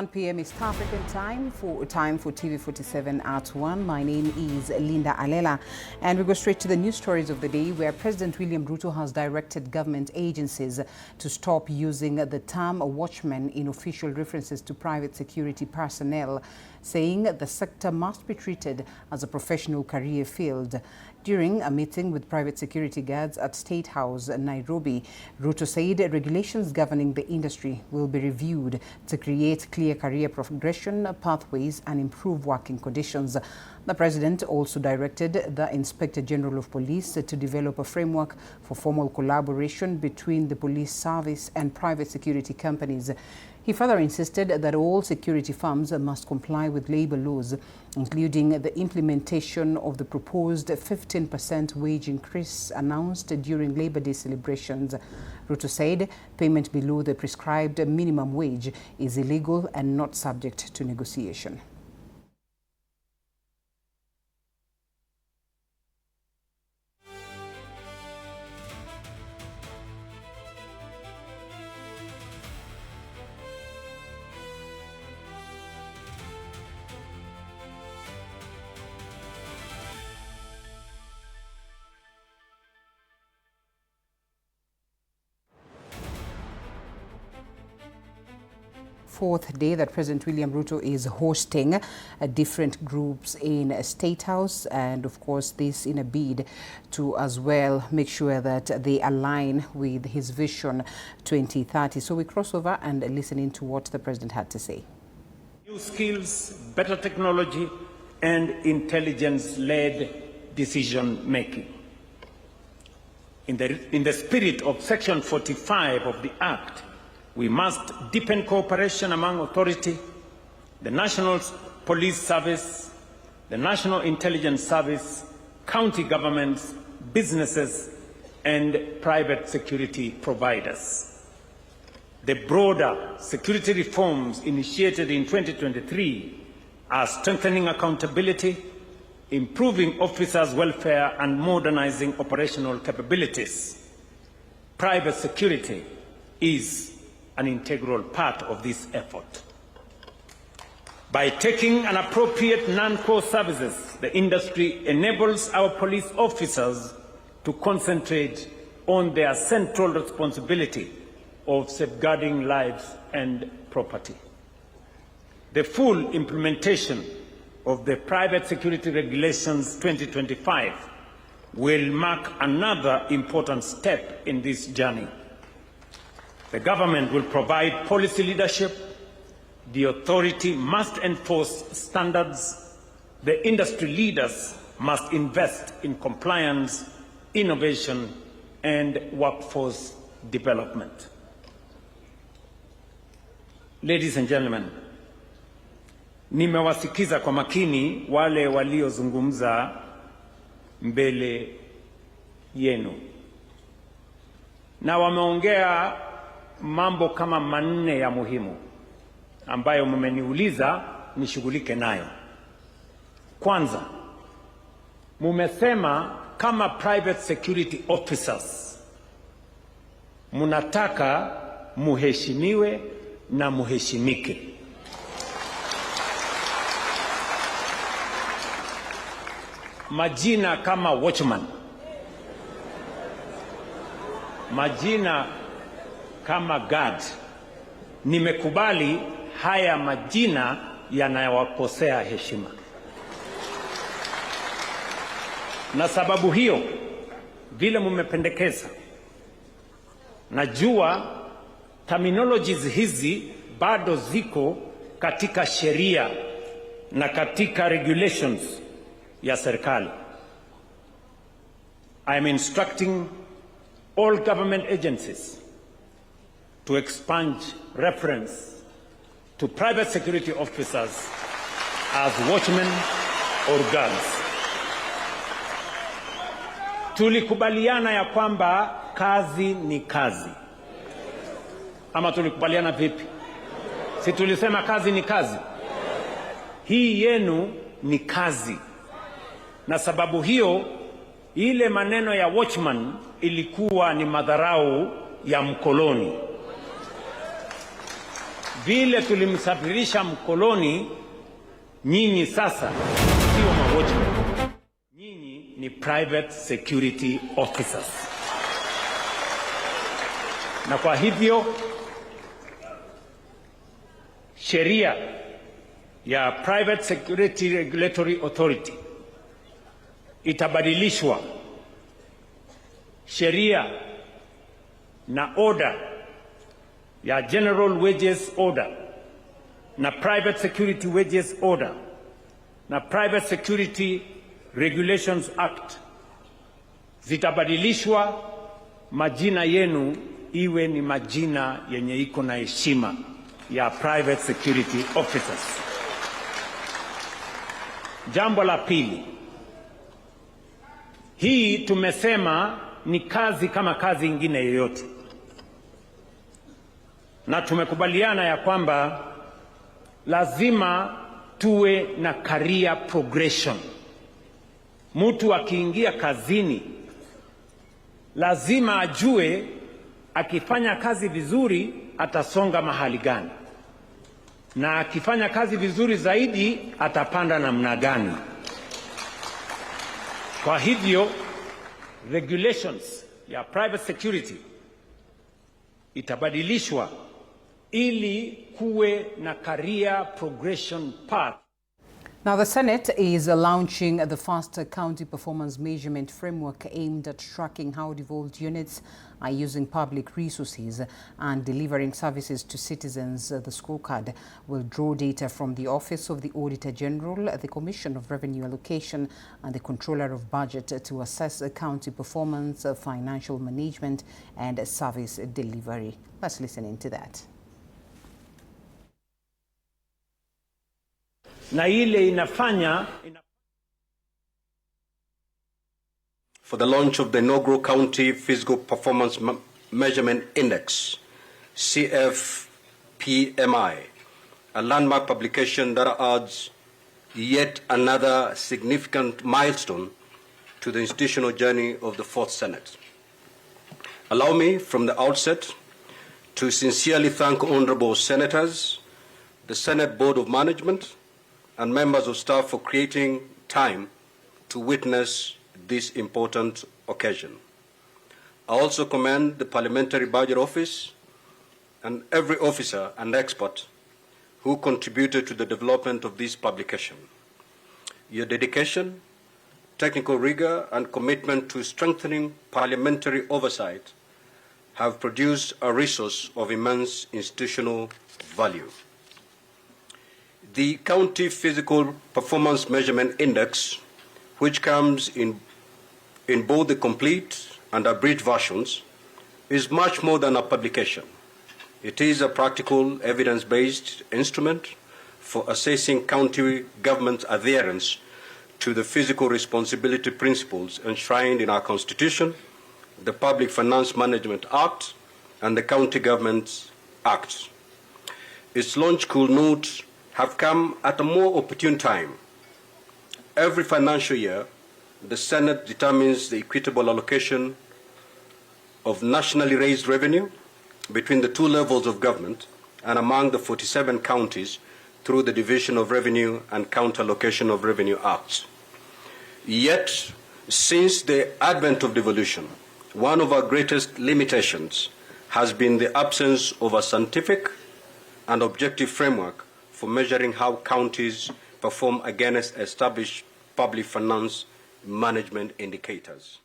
1 p.m. East African time for TV47 at 1. My name is Linda Alela, and we go straight to the news stories of the day, where President William Ruto has directed government agencies to stop using the term watchman in official references to private security personnel, saying the sector must be treated as a professional career field. During a meeting with private security guards at State House, Nairobi, Ruto said regulations governing the industry will be reviewed to create clear career progression pathways and improve working conditions. The president also directed the Inspector General of Police to develop a framework for formal collaboration between the police service and private security companies. He further insisted that all security firms must comply with labor laws, including the implementation of the proposed 15% wage increase announced during Labor Day celebrations. Ruto said payment below the prescribed minimum wage is illegal and not subject to negotiation. Fourth day that President William Ruto is hosting different groups in State House, and of course this in a bid to as well make sure that they align with his vision 2030. So we cross over and listen into what the president had to say. New skills, better technology, and intelligence-led decision making. In the spirit of Section 45 of the Act, we must deepen cooperation among authority, the National Police Service, the National Intelligence Service, county governments, businesses, and private security providers. The broader security reforms initiated in 2023 are strengthening accountability, improving officers' welfare, and modernizing operational capabilities. Private security is an integral part of this effort. By taking an appropriate non-core services, the industry enables our police officers to concentrate on their central responsibility of safeguarding lives and property. The full implementation of the Private Security Regulations 2025 will mark another important step in this journey. The government will provide policy leadership. The authority must enforce standards. The industry leaders must invest in compliance, innovation, and workforce development. Ladies and gentlemen, nimewasikiza kwa makini wale waliozungumza mbele yenu, na wameongea mambo kama manne ya muhimu ambayo mmeniuliza nishughulike nayo. Kwanza, mumesema kama private security officers munataka muheshimiwe na muheshimike. Majina kama watchman, majina kama guard, nimekubali haya majina yanayowakosea heshima. Na sababu hiyo, vile mmependekeza, najua terminologies hizi bado ziko katika sheria na katika regulations ya serikali. I am instructing all government agencies to expunge reference to private security officers as watchmen or guards. Tulikubaliana ya kwamba kazi ni kazi. Ama tulikubaliana vipi? Si tulisema kazi ni kazi? Hii yenu ni kazi. Na sababu hiyo, ile maneno ya watchman ilikuwa ni madharau ya mkoloni. vile tulimsafirisha mkoloni, nyinyi sasa sio mawatchmen, nyinyi ni private security officers. Na kwa hivyo sheria ya Private Security Regulatory Authority itabadilishwa. Sheria na order ya General Wages Order na Private Security Wages Order na Private Security Regulations Act zitabadilishwa, majina yenu iwe ni majina yenye iko na heshima ya private security officers. Jambo la pili, hii tumesema ni kazi kama kazi ingine yoyote, na tumekubaliana ya kwamba lazima tuwe na career progression. Mtu akiingia kazini lazima ajue akifanya kazi vizuri atasonga mahali gani, na akifanya kazi vizuri zaidi atapanda namna gani. Kwa hivyo regulations ya private security itabadilishwa ili kuwe na career progression path. Now, the Senate is launching the first county performance measurement framework aimed at tracking how devolved units are using public resources and delivering services to citizens. The scorecard will draw data from the Office of the Auditor General, the Commission of Revenue Allocation, and the Controller of Budget to assess county performance, financial management, and service delivery. Let's listen into that. Na ile inafanya for the launch of the inaugural County Physical Performance Measurement Index, CFPMI, a landmark publication that adds yet another significant milestone to the institutional journey of the Fourth Senate. Allow me from the outset to sincerely thank honorable senators, the Senate Board of Management, and members of staff for creating time to witness this important occasion. I also commend the Parliamentary Budget Office and every officer and expert who contributed to the development of this publication. Your dedication, technical rigor, and commitment to strengthening parliamentary oversight have produced a resource of immense institutional value. The County Physical Performance Measurement Index, which comes in both the complete and abridged versions, is much more than a publication. It is a practical, evidence-based instrument for assessing county government's adherence to the fiscal responsibility principles enshrined in our Constitution, the Public Finance Management Act, and the County Government Act. Its launch could not have come at a more opportune time. Every financial year, the Senate determines the equitable allocation of nationally raised revenue between the two levels of government and among the 47 counties through the Division of Revenue and Counter-Allocation of Revenue Acts. Yet, since the advent of devolution, one of our greatest limitations has been the absence of a scientific and objective framework for measuring how counties perform against established public finance management indicators.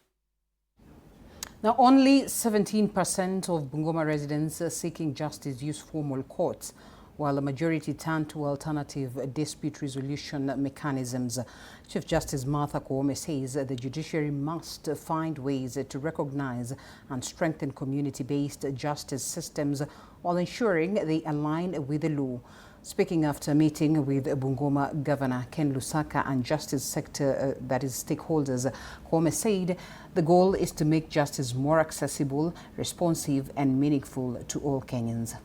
Now, only 17% of Bungoma residents seeking justice use formal courts, while the majority turn to alternative dispute resolution mechanisms. Chief Justice Martha Koome says the judiciary must find ways to recognize and strengthen community-based justice systems while ensuring they align with the law. Speaking after a meeting with Bungoma Governor Ken Lusaka and justice sector, that is stakeholders, Koome said the goal is to make justice more accessible, responsive and meaningful to all Kenyans.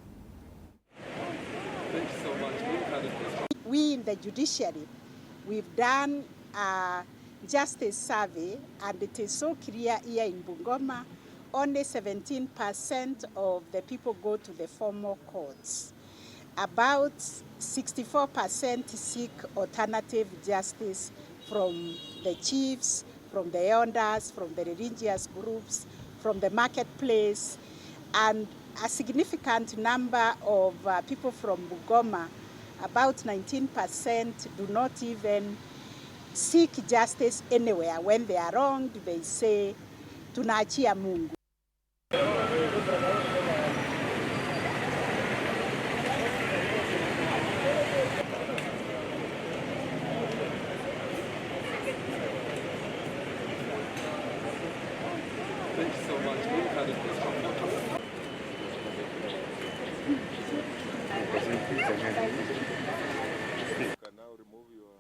We in the judiciary, we've done a justice survey, and it is so clear here in Bungoma, only 17% of the people go to the formal courts. about 64% seek alternative justice from the chiefs, from the elders, from the religious groups, from the marketplace, and a significant number of people from Bungoma, about 19%, do not even seek justice anywhere. When they are wronged, they say, tunaachia Mungu. Thank you so much. We've had it this You can now remove your...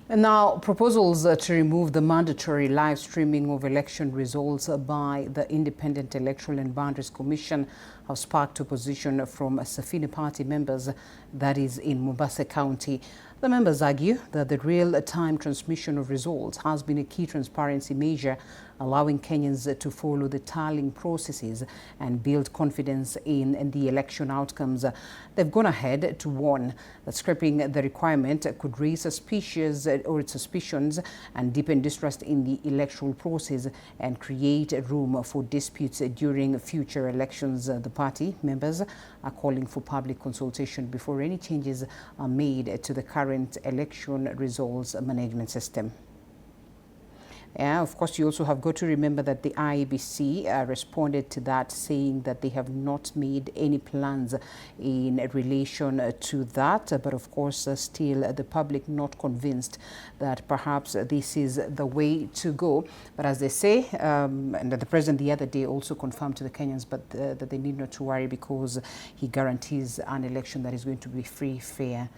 And now, proposals to remove the mandatory live streaming of election results by the Independent Electoral and Boundaries Commission have sparked opposition from Safina Party members, that is in Mombasa County. The members argue that the real-time transmission of results has been a key transparency measure, allowing Kenyans to follow the tallying processes and build confidence in the election outcomes. They've gone ahead to warn that scrapping the requirement could raise suspicions and deepen distrust in the electoral process and create room for disputes during future elections. The party members are calling for public consultation before any changes are made to the current election results management system. Of course, you also have got to remember that the IEBC responded to that, saying that they have not made any plans in relation to that. But of course, still the public not convinced that perhaps this is the way to go. But as they say, and the president the other day also confirmed to the Kenyans that they need not to worry, because he guarantees an election that is going to be free, fair,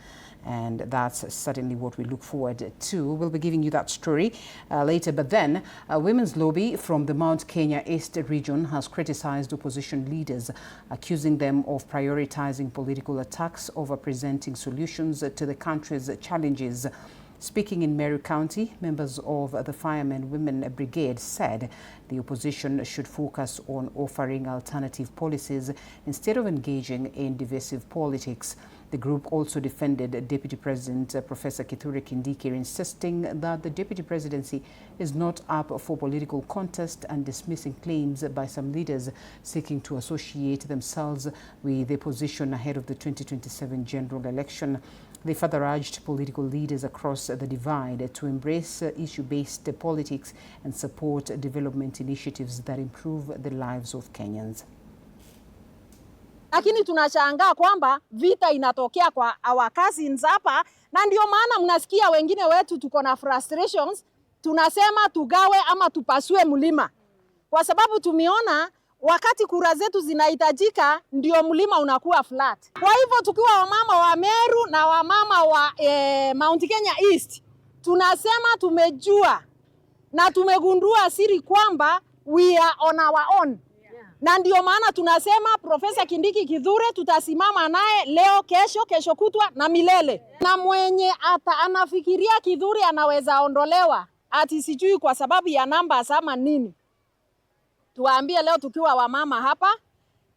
and that's certainly what we look forward to. We'll be giving you that story later. But then, a women's lobby from the Mount Kenya East region has criticized opposition leaders, accusing them of prioritizing political attacks over presenting solutions to the country's challenges. Speaking in Meru County, members of the Firemen Women Brigade said the opposition should focus on offering alternative policies instead of engaging in divisive politics. The group also defended Deputy President Professor Kithure Kindiki, insisting that the Deputy Presidency is not up for political contest and dismissing claims by some leaders seeking to associate themselves with the opposition ahead of the 2027 general election. They further urged political leaders across the divide to embrace issue-based politics and support development initiatives that improve the lives of Kenyans. Lakini tunashangaa kwamba vita inatokea kwa our cousins hapa, na ndio maana mnasikia wengine wetu tuko na frustrations, tunasema tugawe ama tupasue mlima, kwa sababu tumeona wakati kura zetu zinahitajika ndio mlima unakuwa flat. Kwa hivyo tukiwa wamama wa Meru na wamama wa Mount Kenya East, tunasema tumejua na tumegundua siri kwamba we are on our own. Na ndio maana tunasema Profesa Kindiki Kithure tutasimama naye leo, kesho kutwa na milele. Na mwenye anafikiria Kithure anaweza ondolewa ati sijui kwa sababu ya namba sama nini, tuambie leo tukiwa wamama hapa,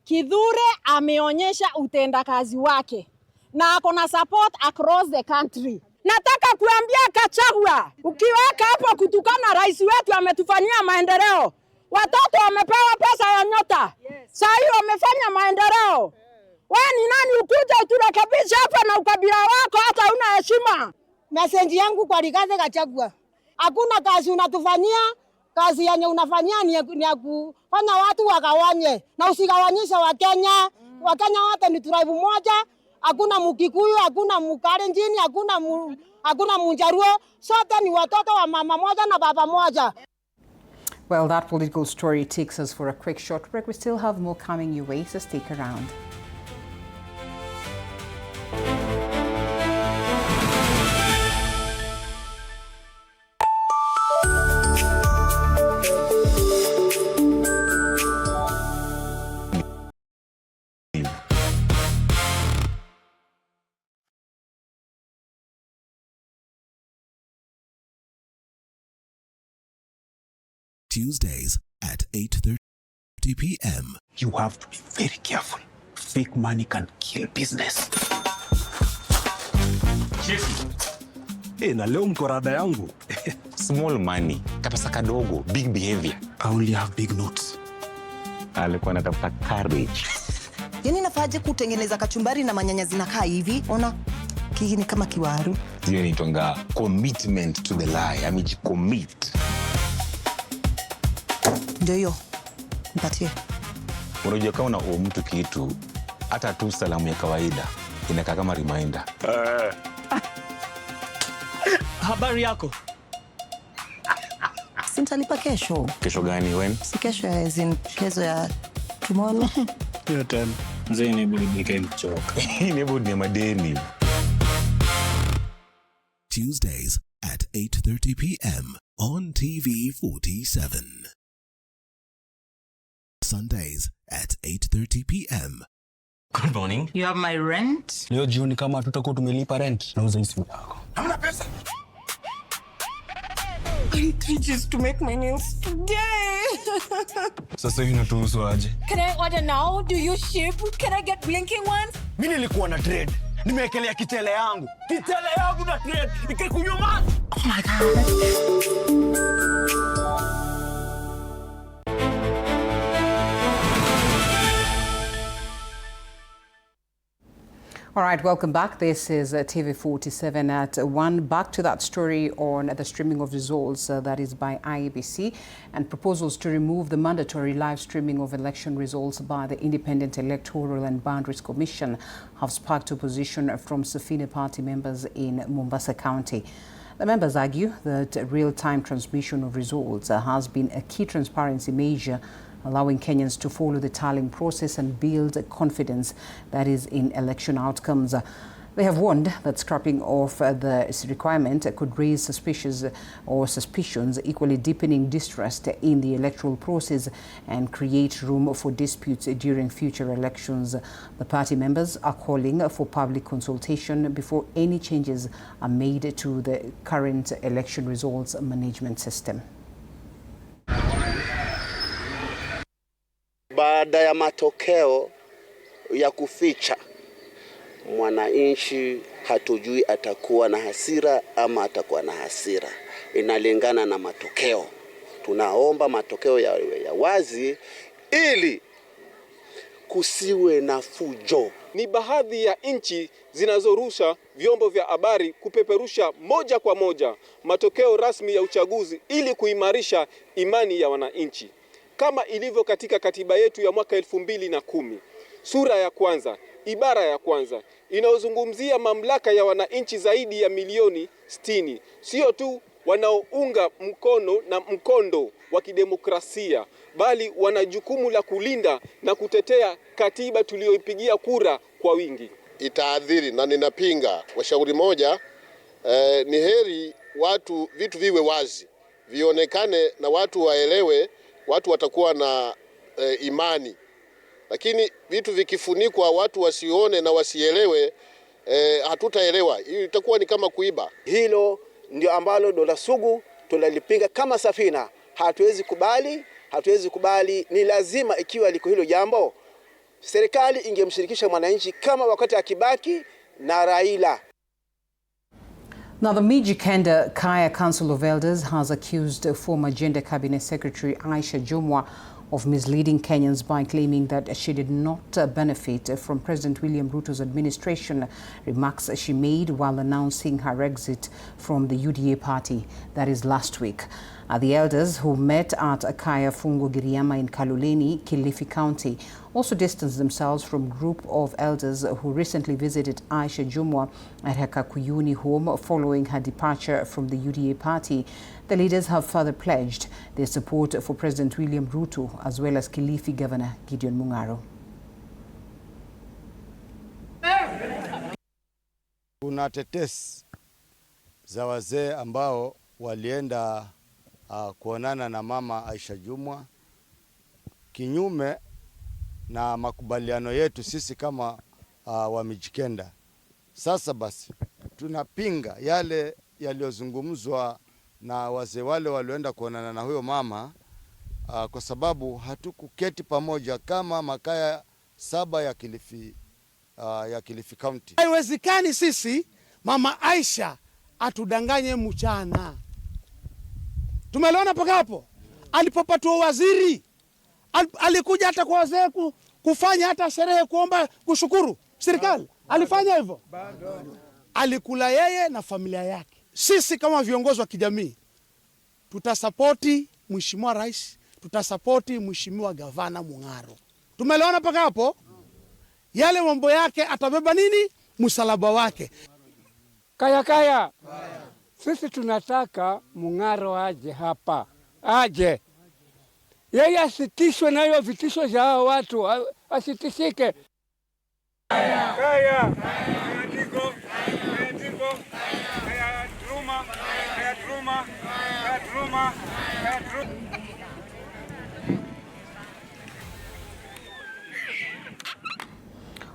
Kithure ameonyesha utendakazi wake na ako na support across the country. Nataka kuambia Gachagua, ukiweka hapo kutukana rais wetu ametufanyia maendeleo. Watoto wamepewa pesa ya nyota. Sasa hiyo wamefanya maendeleo. Wewe ni nani ukuje turekebisha hapa na ukabila wako hata una heshima? Message yangu kwa Rigathi Gachagua, hakuna kazi unatufanyia, kazi yenye unafanyia ni ya kufanya watu wagawanye, na usigawanyishe Wakenya. Wakenya wote ni tribe moja, hakuna Mkikuyu, hakuna Mkalenjin, hakuna Mjaruo, sote ni watoto wa mama moja na baba moja. Well, that political story takes us for a quick short break. We still have more coming your way, so stick around. Tuesdays at 8:30 p.m. You have to be very careful. Fake money can kill business. Na leo mkorada yangu. Small money, kapesa kadogo, big behavior. I only have big notes. Alikuwa anatafuta courage. Yani nafaje kutengeneza kachumbari na manyanya zinakaa hivi? Ona, hii ni kama kiwaru. Hiyo ni tonga commitment to the lie. Amejicommit. Ndio hiyo. Mpatie. Unajua kama una mtu kitu, hata tu salamu ya kawaida inakaa kama reminder. Habari yako? Sintalipa kesho. Kesho gani when? Si kesho ya kesho ya tomorrow. Hiyo time. Mzee ni budi nikamchoka. Ni budi ya madeni. Tuesdays at 8:30 p.m. on TV47. Sundays at 8:30 p.m. Good morning. You have my rent? Leo jioni kama tutakuwa tumelipa rent, nauza hii simu yako. Hamna pesa. I need 3 G's to make my nails today. Sasa hivi natuhusu aje? Can I order now? Do you ship? Can I get blinking ones? Mimi nilikuwa na trade. Nimewekelea kitele yangu. Kitele yangu na trade. Ikikunywa maji. Oh my God. All right, welcome back. This is TV47 at 1. Back to that story on the streaming of results that is by IEBC, and proposals to remove the mandatory live streaming of election results by the Independent Electoral and Boundaries Commission have sparked opposition from SIGNET party members in Mombasa County. The members argue that real-time transmission of results has been a key transparency measure, allowing Kenyans to follow the tallying process and build confidence that is in election outcomes. They have warned that scrapping off the requirement could raise suspicions, equally deepening distrust in the electoral process and create room for disputes during future elections. The party members are calling for public consultation before any changes are made to the current election results management system. Baada ya matokeo ya kuficha, mwananchi hatujui atakuwa na hasira ama atakuwa na hasira. Inalingana na matokeo. Tunaomba matokeo ya wazi ili kusiwe na fujo. Ni baadhi ya nchi zinazorusha vyombo vya habari kupeperusha moja kwa moja matokeo rasmi ya uchaguzi ili kuimarisha imani ya wananchi. Kama ilivyo katika katiba yetu ya mwaka 2010, sura ya kwanza, ibara ya kwanza, inayozungumzia mamlaka ya wananchi zaidi ya milioni 60, sio tu wanaounga mkono na mkondo wa kidemokrasia, bali wana jukumu la kulinda na kutetea katiba tuliyoipigia kura kwa wingi. Itaadhiri na ninapinga kwa shauri moja, ni heri vitu viwe wazi, vionekane na watu waelewe, watu watakuwa na imani. Lakini vitu vikifunikwa watu wasione na wasielewe, hatutaelewa. Hii itakuwa ni kama kuiba. Hilo ndio ambalo dola sugu tunalipinga kama safina. Hatuwezi kubali. Ni lazima, ikiwa liko hilo jambo, serikali ingemshirikisha mwananchi kama wakati akibaki na Raila. Now, the Mijikenda Kaya Council of Elders has accused former Gender Cabinet Secretary Aisha Jumwa of misleading Kenyans by claiming that she did not benefit from President William Ruto's administration, remarks she made while announcing her exit from the UDA party, that is last week. The elders, who met at Akaya Fungo Giriama in Kaloleni, Kilifi County, also distanced themselves from a group of elders who recently visited Aisha Jumwa at her Kakuyuni home following her departure from the UDA party. The leaders have further pledged their support for President William Ruto as well as Kilifi Governor Gideon Mung'aro. Kuna tetesi za wazee ambao walienda kuonana na mama Aisha Jumwa kinyume na makubaliano yetu sisi kama wa Mijikenda. Sasa basi tunapinga yale yaliyozungumzwa na wazee wale walioenda kuonana na huyo mama kwa sababu hatukuketi pamoja kama makaya 7 ya Kilifi County. Haiwezekani sisi Mama Aisha atudanganye mchana. Tumeelewana mpaka hapo? Alipopatwa waziri, alikuja hata kwa wazee kufanya hata sherehe kuomba kushukuru serikali. Alifanya hivyo? Alikula yeye na familia yake. Sisi kama viongozi wa kijamii tutasapoti Mheshimiwa Rais, tutasapoti Mheshimiwa Gavana Mung'aro. Tumeelewana mpaka hapo? Yale mambo yake atabeba nini? Msalaba wake. Kaya. Sisi tunataka Mung'aro aje hapa. Aje. Yeye asitishwe na hiyo vitisho za hao watu. Asitishike. Kaya.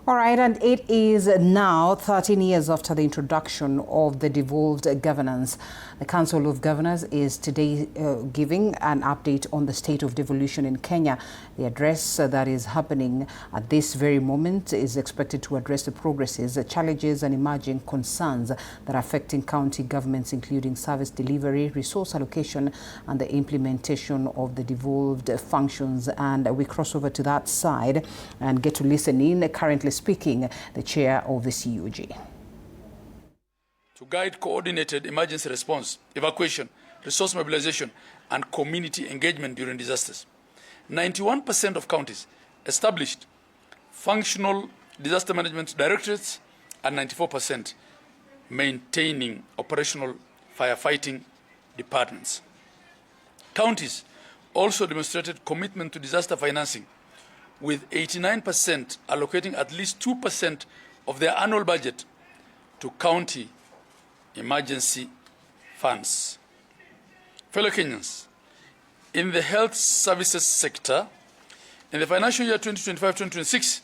All right, and it is now 13 years after the introduction of the devolved governance. The Council of Governors is today giving an update on the state of devolution in Kenya. The address that is happening at this very moment is expected to address the progresses, challenges and emerging concerns that are affecting county governments, including service delivery, resource allocation and the implementation of the devolved functions. And we cross over to that side and get to listen in. Currently speaking, the chair of the CUG. To guide coordinated emergency response, evacuation, resource mobilization, and community engagement during disasters. 91% of counties established functional disaster management directorates and 94% maintaining operational firefighting departments. Counties also demonstrated commitment to disaster financing, with 89% allocating at least 2% of their annual budget to county emergency funds. Fellow Kenyans, in the health services sector, in the financial year 2025-2026,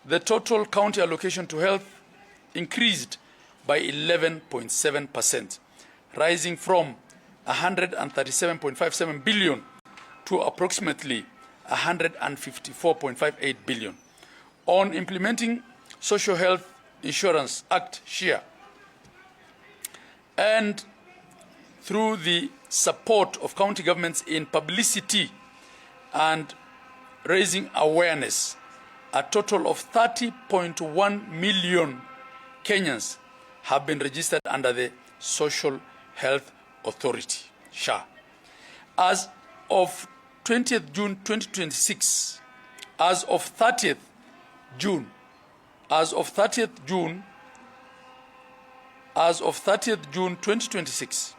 the total county allocation to health increased by 11.7%, rising from 137.57 billion to approximately 154.58 billion. On implementing Social Health Insurance Act (SHIA), and through the support of county governments in publicity and raising awareness, a total of 30.1 million Kenyans have been registered under the Social Health Authority (SHA). As of 20th June 2026, as of 30th June 2026,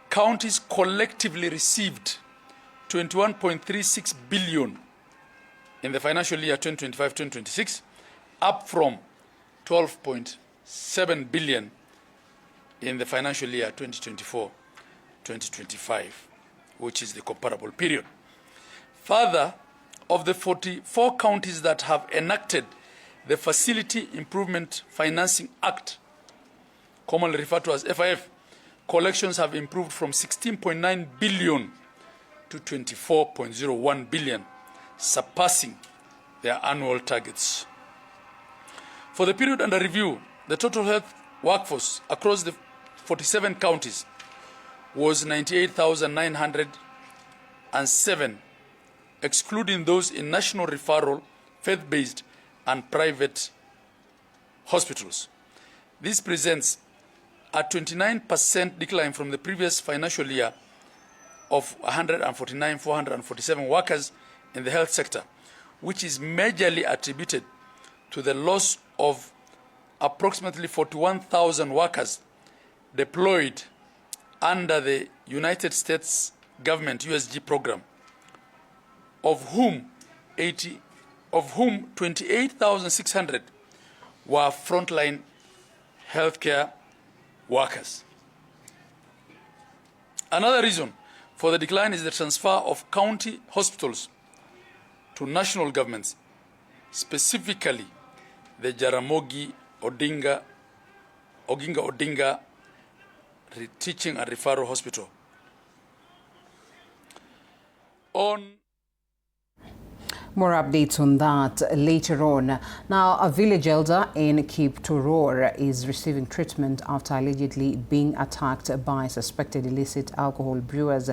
counties collectively received 21.36 billion in the financial year 2025-2026, up from 12.7 billion in the financial year 2024-2025, which is the comparable period. Further, of the 44 counties that have enacted the Facility Improvement Financing Act, commonly referred to as FIF, collections have improved from 16.9 billion to 24.01 billion, surpassing their annual targets. For the period under review, the total health workforce across the 47 counties was 98,907, excluding those in national referral, faith-based and private hospitals. This presents a 29% decline from the previous financial year of 149,447 workers in the health sector, which is majorly attributed to the loss of approximately 41,000 workers deployed under the United States government USG program, of whom 28,600 were frontline healthcare workers. Another reason for the decline is the transfer of county hospitals to national governments, specifically the Jaramogi Oginga Odinga Teaching and Referral Hospital. on. More updates on that later on. Now, a village elder in Cape Toror is receiving treatment after allegedly being attacked by suspected illicit alcohol brewers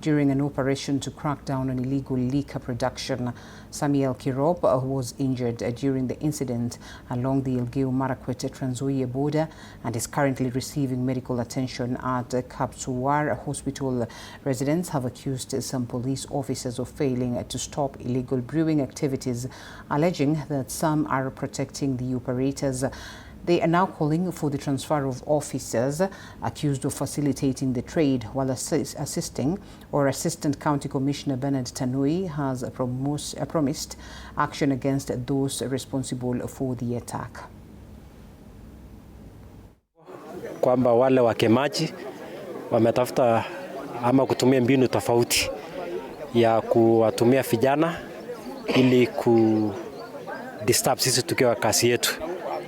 during an operation to crack down on illegal liquor production. Samuel Kirop, who was injured during the incident along the Elgeyo-Marakwet Trans-Nzoia border and is currently receiving medical attention at Kapsuwar Hospital. Residents have accused some police officers of failing to stop illegal brewing activities, alleging that some are protecting the operators. They are now calling for the transfer of officers accused of facilitating the trade, while Assistant County Commissioner Bernard Tanui has promised action against those responsible for the attack. Kwamba wale wakemaji wametafuta ama kutumia mbinu tofauti ya kuwatumia vijana ili disturb sisi tukiwa kazi yetu.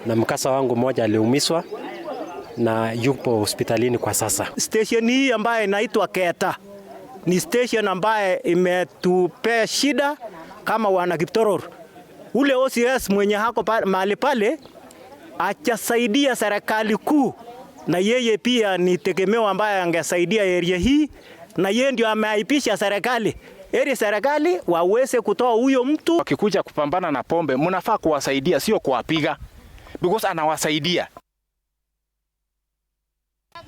Na mkasa wangu mmoja aliumizwa na yupo hospitalini kwa sasa. Station hii ambaye inaitwa Keta ni station ambaye imetupea shida kama wana Kiptoror. Ule OCS mwenye hako mahali pale achasaidia serikali kuu, na yeye pia ni tegemeo ambaye angesaidia area hii, na yeye ndio ameaipisha serikali. Serikali waweze kutoa huyo mtu. Wakikuja kupambana na pombe, mnafaa kuwasaidia, sio kuwapiga. Because anawasaidia.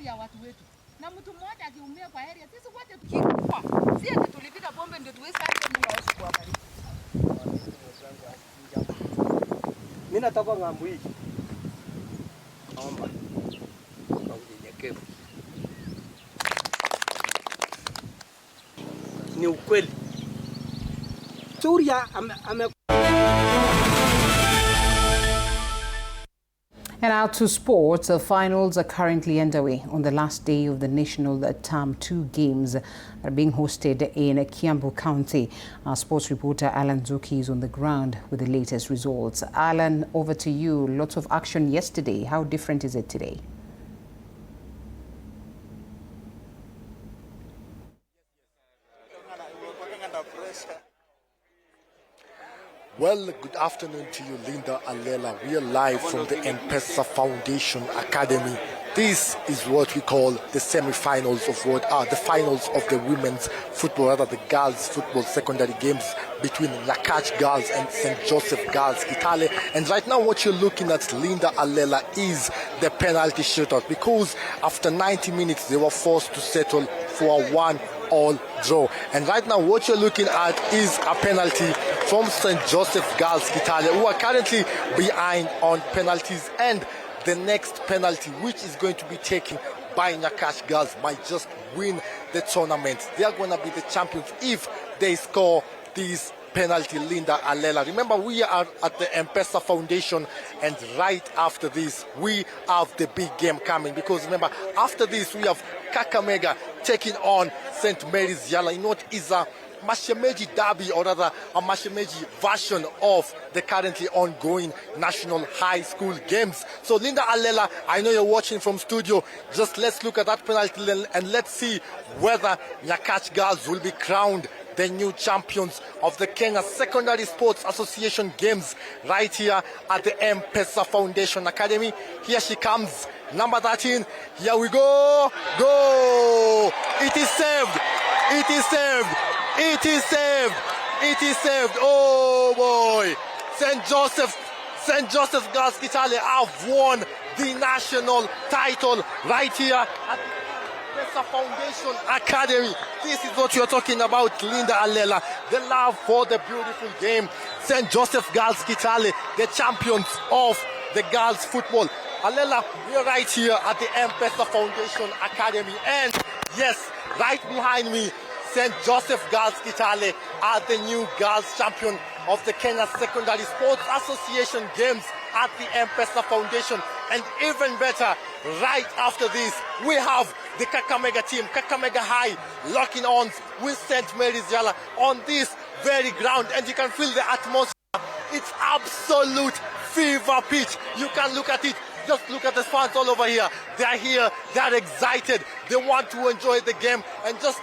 Ya watu wetu. Na mtu mmoja akiumia kwa area, sisi wote tukikua. Sisi tulipiga bombe ndio tuweze hata mimi kwa karibu. Mimi nataka ngambo hii. Naomba. Kwa unyenyekevu. Ni ukweli. Turia And now to sports. The finals are currently underway on the last day of the national Term 2 games that are being hosted in Kiambu County. Our sports reporter Alan Zuki is on the ground with the latest results. Alan, over to you. Lots of action yesterday. How different is it today? Well, good afternoon to you, Linda Alela. We are live from the M-Pesa Foundation Academy. This is what we call the semi-finals of what are the finals of the women's football, rather the girls' football secondary games between Nakach Girls and St. Joseph Girls, Italy. And right now what you're looking at, Linda Alela, is the penalty shootout, because after 90 minutes they were forced to settle for a 1-all draw. And right now what you're looking at is a penalty from St. Joseph Girls, Italy, who are currently behind on penalties, and the next penalty, which is going to be taken by Nyakash Girls, might just win the tournament. They are going to be the champions if they score this penalty, Linda Alela. Remember, we are at the M-Pesa Foundation, and right after this, we have the big game coming, because remember, after this, we have Kakamega taking on St. Mary's Yala in what is a Mashemeji derby, or rather a Mashemeji version of the currently ongoing national high school games. So Linda Alela, I know you're watching from studio. Just let's look at that penalty and let's see whether Nyakach Girls will be crowned the new champions of the Kenya Secondary Sports Association Games right here at the M-Pesa Foundation Academy. Here she comes, number 13. Here we go. Go! It is saved. It is saved. It is saved. It is saved. Oh boy. St. Joseph Girls Italy have won the national title right here at the M-Pesa Foundation Academy. This is what you're talking about, Linda Alela. The love for the beautiful game. St. Joseph Girls Italy, the champions of the girls football. Alela, we're right here at the M-Pesa Foundation Academy. And yes, right behind me, St. Joseph Girls Italy are the new girls champion of the Kenya Secondary Sports Association Games at the M-Pesa Foundation. And even better, right after this, we have the Kakamega team, Kakamega High, locking on with St. Mary's Yala on this very ground. And you can feel the atmosphere. It's absolute fever pitch. You can look at it. Just look at the fans all over here. They are here. They are excited. They want to enjoy the game. And just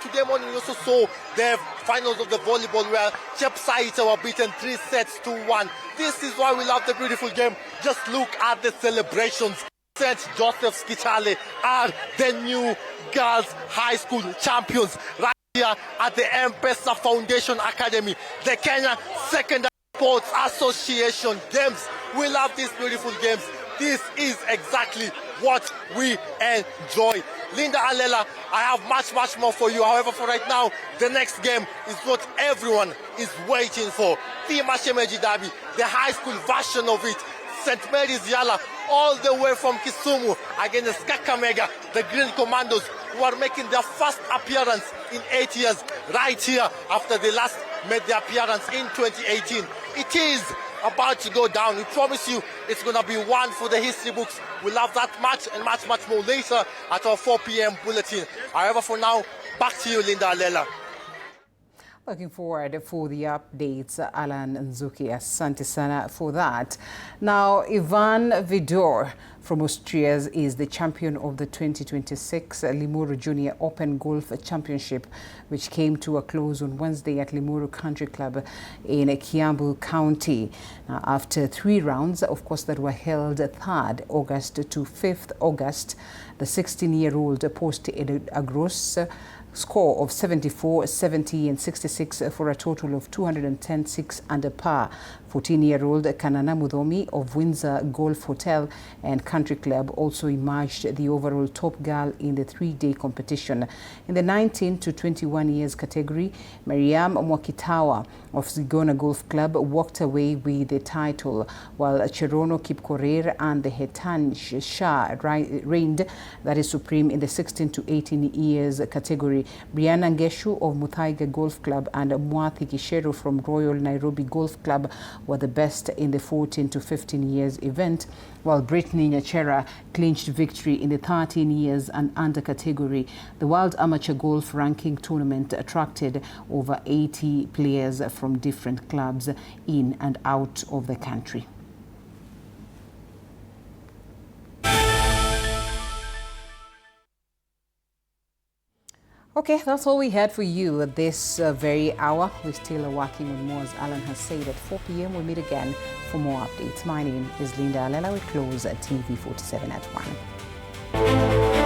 today morning, you also saw the finals of the volleyball where Chepsaita were beaten 3-1. This is why we love the beautiful game. Just look at the celebrations. St. Joseph's Kitale are the new girls high school champions right here at the M-Pesa Foundation Academy, the Kenya Secondary Sports Association Games. We love these beautiful games. This is exactly what we enjoy. Linda Alela, I have much more for you. However, for right now, the next game is what everyone is waiting for. The Mashemeji Derby, the high school version of it. St. Mary's Yala, all the way from Kisumu against Kakamega, the Green Commandos, who are making their first appearance in 8 years, right here after they last made their appearance in 2018. It is about to go down. We promise you it's going to be one for the history books. We'll have that much and much more later at our 4 p.m. bulletin. However, for now, back to you, Linda Alela. Looking forward for the updates, Alan Nzuki. Asante sana for that. Now, Ivan Vidor from Austria is the champion of the 2026 Limuru Junior Open Golf Championship, which came to a close on Wednesday at Limuru Country Club in Kiambu County. Now, after 3 rounds, of course, that were held 3rd August to 5th August, the 16-year-old posted a gross score of 74, 70 and 66 for a total of 210.6 under par. 14-year-old Kanana Mudomi of Windsor Golf Hotel and Country Club also emerged the overall top girl in the 3-day competition. In the 19 to 21 years category, Mariam Mwakitawa of Sigona Golf Club walked away with the title, while Cherono Kipkorir and the Hetan Shah reigned, that is supreme, in the 16 to 18 years category. Brianna Ngeshu of Muthaiga Golf Club and Mwathi Kishero from Royal Nairobi Golf Club were the best in the 14 to 15 years event, while Brittany Nyachera clinched victory in the 13 years and under category. The World Amateur Golf Ranking Tournament attracted over 80 players from different clubs in and out of the country. Okay, that's all we had for you at this very hour. We still are working on more, as Alan has said. At 4 p.m. we'll meet again for more updates. My name is Linda Alela. We close at TV47 at 1.